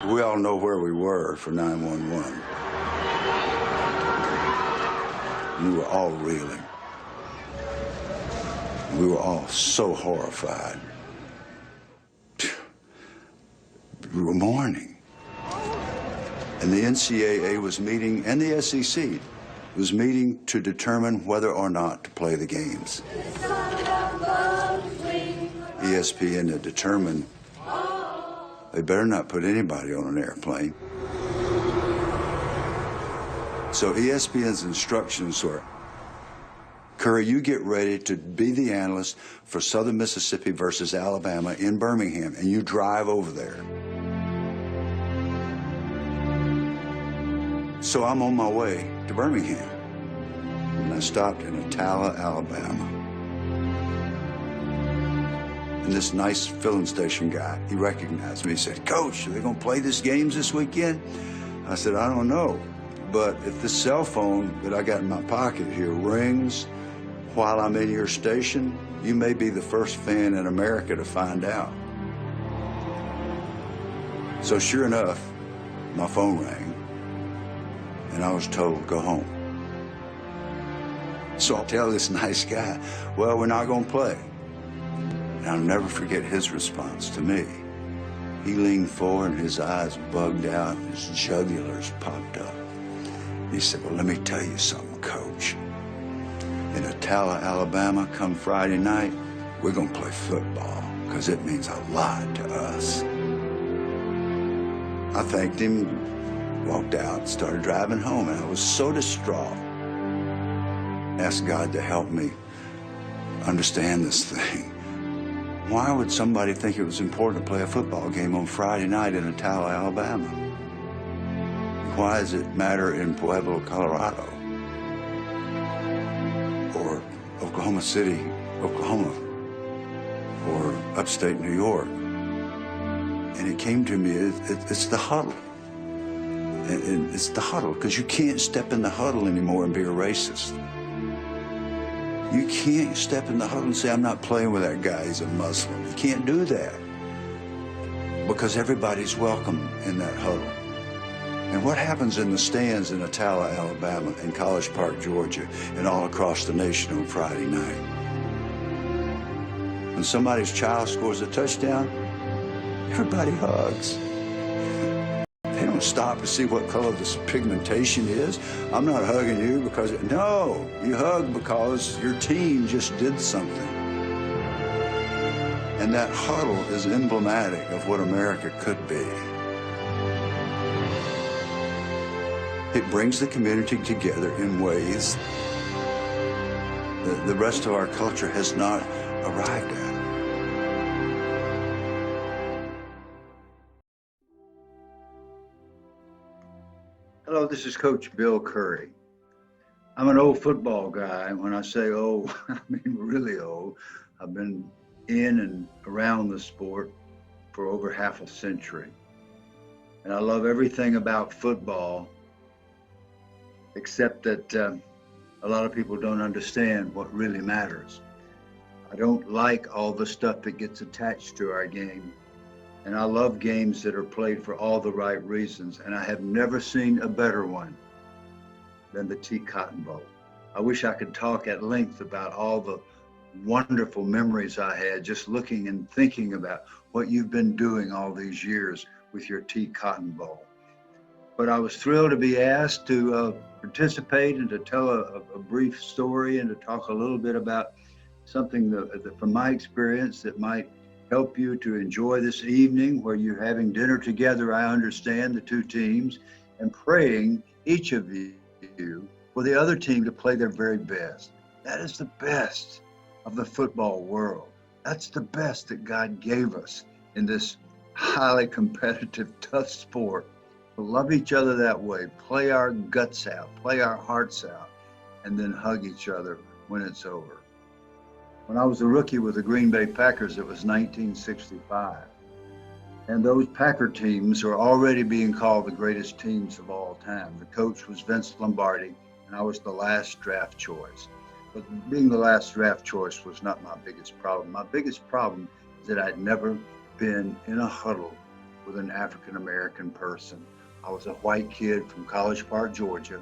We all know where we were for 911. We were all reeling. We were all so horrified. We were mourning. And the NCAA was meeting, and the SEC was meeting to determine whether or not to play the games. ESPN had determined they better not put anybody on an airplane. So ESPN's instructions were, Curry, you get ready to be the analyst for Southern Mississippi versus Alabama in Birmingham, and you drive over there. So I'm on my way to Birmingham, and I stopped in Thrilla, Alabama. And this nice filling station guy, he recognized me. He said, Coach, are they going to play these games this weekend? I said, I don't know. But if the cell phone that I got in my pocket here rings while I'm in your station, you may be the first fan in America to find out. So sure enough, my phone rang, and I was told, go home. So I'll tell this nice guy, well, we're not going to play. And I'll never forget his response to me. He leaned forward and his eyes bugged out and his jugulars popped up. He said, well, let me tell you something, Coach. In Thrilla, Alabama, come Friday night, we're going to play football because it means a lot to us. I thanked him, walked out, started driving home, and I was so distraught. I asked God to help me understand this thing. Why would somebody think it was important to play a football game on Friday night in Thrilla, Alabama? Why does it matter in Pueblo, Colorado? Or Oklahoma City, Oklahoma? Or upstate New York? And it came to me, it's the huddle. And it's the huddle, because you can't step in the huddle anymore and be a racist. You can't step in the huddle and say, I'm not playing with that guy, he's a Muslim. You can't do that, because everybody's welcome in that huddle. And what happens in the stands in Thrilla, Alabama, and College Park, Georgia, and all across the nation on Friday night? When somebody's child scores a touchdown, everybody hugs. They don't stop to see what color this pigmentation is. I'm not hugging you because, no, you hug because your team just did something. And that huddle is emblematic of what America could be. It brings the community together in ways that the rest of our culture has not arrived at. Hello, this is Coach Bill Curry. I'm an old football guy. When I say old, I mean really old. I've been in and around the sport for over half a century. And I love everything about football, except that a lot of people don't understand what really matters. I don't like all the stuff that gets attached to our game. And I love games that are played for all the right reasons. And I have never seen a better one than the Cotton Bowl. I wish I could talk at length about all the wonderful memories I had just looking and thinking about what you've been doing all these years with your Cotton Bowl. But I was thrilled to be asked to participate and to tell a brief story and to talk a little bit about something that from my experience that might help you to enjoy this evening where you're having dinner together. I understand the two teams, and praying each of you for the other team to play their very best. That is the best of the football world. That's the best that God gave us in this highly competitive, tough sport. To love each other that way, play our guts out, play our hearts out, and then hug each other when it's over. When I was a rookie with the Green Bay Packers, it was 1965. And those Packer teams are already being called the greatest teams of all time. The coach was Vince Lombardi, and I was the last draft choice. But being the last draft choice was not my biggest problem. My biggest problem is that I'd never been in a huddle with an African-American person. I was a white kid from College Park, Georgia.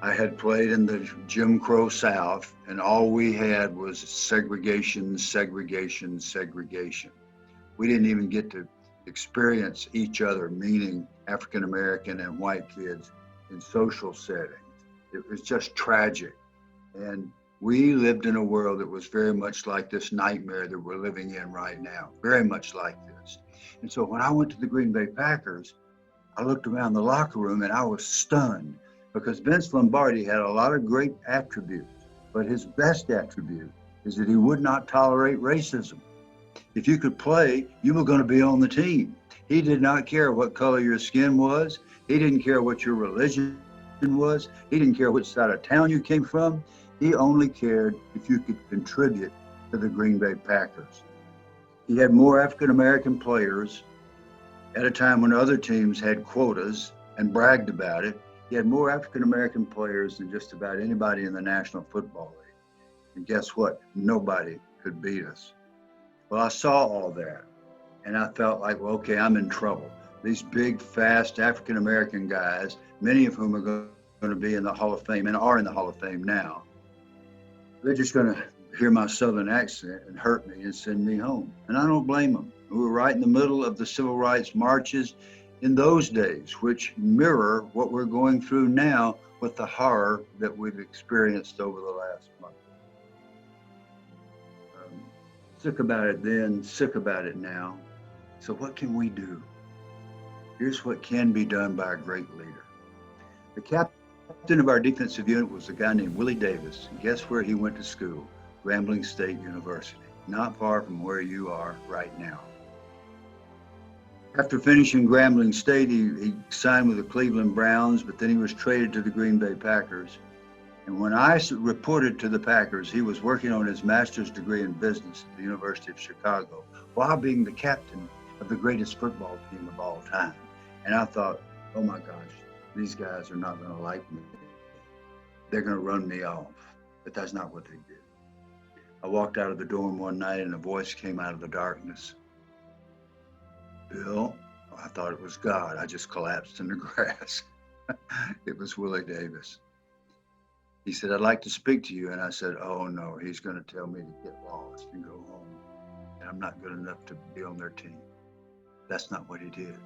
I had played in the Jim Crow South, and all we had was segregation, segregation, segregation. We didn't even get to experience each other, meaning African American and white kids, in social settings. It was just tragic. And we lived in a world that was very much like this nightmare that we're living in right now, very much like this. And so when I went to the Green Bay Packers, I looked around the locker room and I was stunned, because Vince Lombardi had a lot of great attributes, but his best attribute is that he would not tolerate racism. If you could play, you were going to be on the team. He did not care what color your skin was. He didn't care what your religion was. He didn't care which side of town you came from. He only cared if you could contribute to the Green Bay Packers. He had more African-American players at a time when other teams had quotas and bragged about it. He had more African-American players than just about anybody in the National Football League. And guess what? Nobody could beat us. Well, I saw all that, and I felt like, well, okay, I'm in trouble. These big, fast African-American guys, many of whom are going to be in the Hall of Fame and are in the Hall of Fame now, they're just going to hear my Southern accent and hurt me and send me home. And I don't blame them. We were right in the middle of the civil rights marches in those days, which mirror what we're going through now with the horror that we've experienced over the last month. Sick about it then, sick about it now. So what can we do? Here's what can be done by a great leader. The captain of our defensive unit was a guy named Willie Davis. And guess where he went to school? Grambling State University, not far from where you are right now. After finishing Grambling State, he signed with the Cleveland Browns, but then he was traded to the Green Bay Packers. And when I reported to the Packers, he was working on his master's degree in business at the University of Chicago, while being the captain of the greatest football team of all time. And I thought, oh my gosh, these guys are not going to like me. They're going to run me off. But that's not what they did. I walked out of the dorm one night and a voice came out of the darkness. Bill, I thought it was God. I just collapsed in the grass. It was Willie Davis. He said, I'd like to speak to you. And I said, oh no, he's going to tell me to get lost and go home. And I'm not good enough to be on their team. That's not what he did.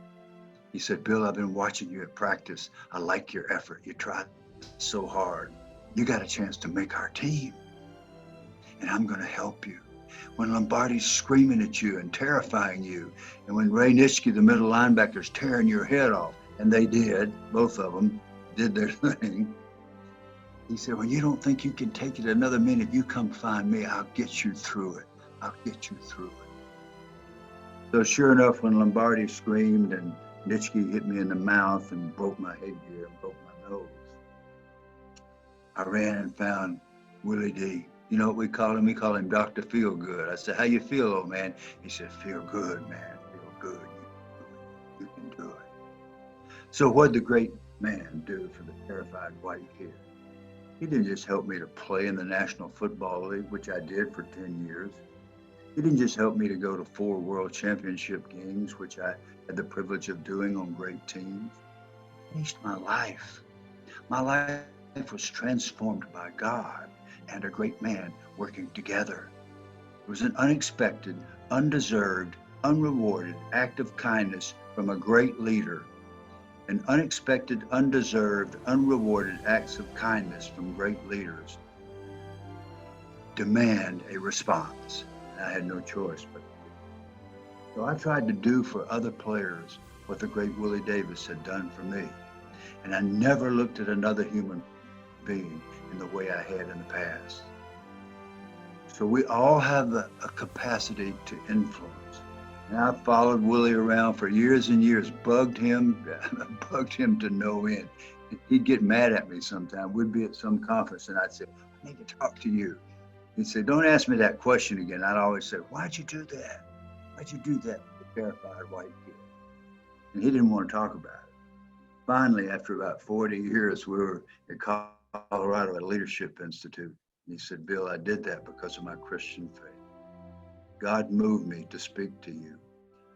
He said, Bill, I've been watching you at practice. I like your effort. You tried so hard. You got a chance to make our team. And I'm going to help you. When Lombardi's screaming at you and terrifying you, and when Ray Nitschke, the middle linebacker's tearing your head off, and they did, both of them did their thing. He said, when you don't think you can take it another minute, you come find me. I'll get you through it. I'll get you through it. So sure enough, when Lombardi screamed and Nitschke hit me in the mouth and broke my headgear and broke my nose, I ran and found Willie D. You know what we call him? We call him Dr. Feel Good. I said, how you feel, old man? He said, feel good, man. Feel good. You can do it. So what'd the great man do for the terrified white kid? He didn't just help me to play in the National Football League, which I did for 10 years. He didn't just help me to go to 4 World Championship games, which I had the privilege of doing on great teams. He changed my life. My life was transformed by God and a great man working together. It was an unexpected, undeserved, unrewarded act of kindness from a great leader. And unexpected, undeserved, unrewarded acts of kindness from great leaders demand a response. And I had no choice but to do. So I tried to do for other players what the great Willie Davis had done for me. And I never looked at another human being in the way I had in the past. So we all have a capacity to influence. And I followed Willie around for years and years, bugged him to no end. He'd get mad at me sometime. We'd be at some conference and I'd say, I need to talk to you. He'd say, don't ask me that question again. I'd always say, why'd you do that? Why'd you do that to the terrified white kid? And he didn't want to talk about it. Finally, after about 40 years, we were at Colorado at a leadership institute. And he said, Bill, I did that because of my Christian faith. God moved me to speak to you.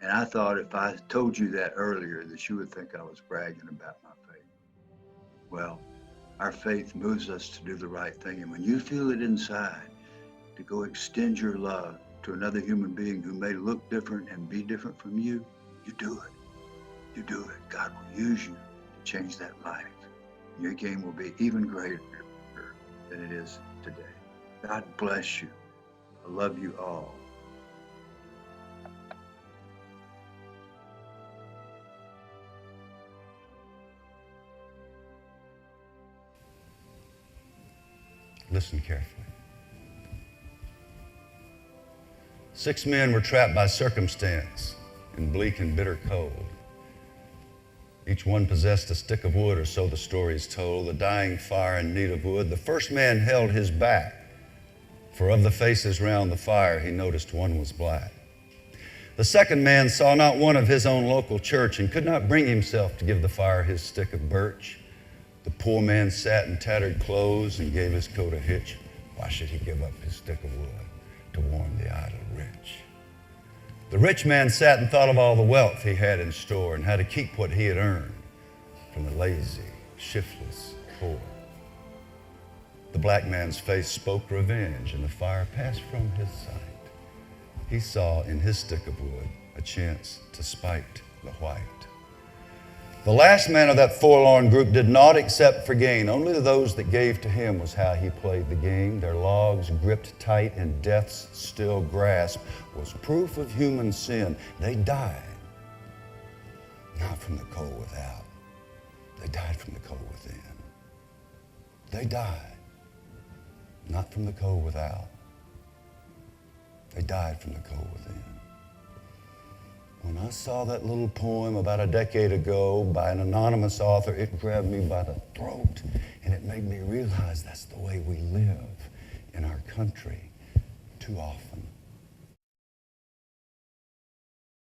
And I thought if I told you that earlier, that you would think I was bragging about my faith. Well, our faith moves us to do the right thing. And when you feel it inside, to go extend your love to another human being who may look different and be different from you, you do it. You do it. God will use you to change that life. Your game will be even greater than it is today. God bless you. I love you all. Listen carefully. 6 men were trapped by circumstance in bleak and bitter cold. Each one possessed a stick of wood, or so the story is told, a dying fire in need of wood. The first man held his back, for of the faces round the fire he noticed one was black. The second man saw not one of his own local church and could not bring himself to give the fire his stick of birch. The poor man sat in tattered clothes and gave his coat a hitch. Why should he give up his stick of wood to warm the idle rich? The rich man sat and thought of all the wealth he had in store and how to keep what he had earned from the lazy, shiftless poor. The black man's face spoke revenge, and the fire passed from his sight. He saw in his stick of wood a chance to spite the white. The last man of that forlorn group did not accept for gain. Only those that gave to him was how he played the game. Their logs gripped tight and death's still grasp was proof of human sin. They died, not from the cold without. They died from the cold within. They died, not from the cold without. They died from the cold within. When I saw that little poem about a decade ago by an anonymous author, it grabbed me by the throat, and it made me realize that's the way we live in our country too often.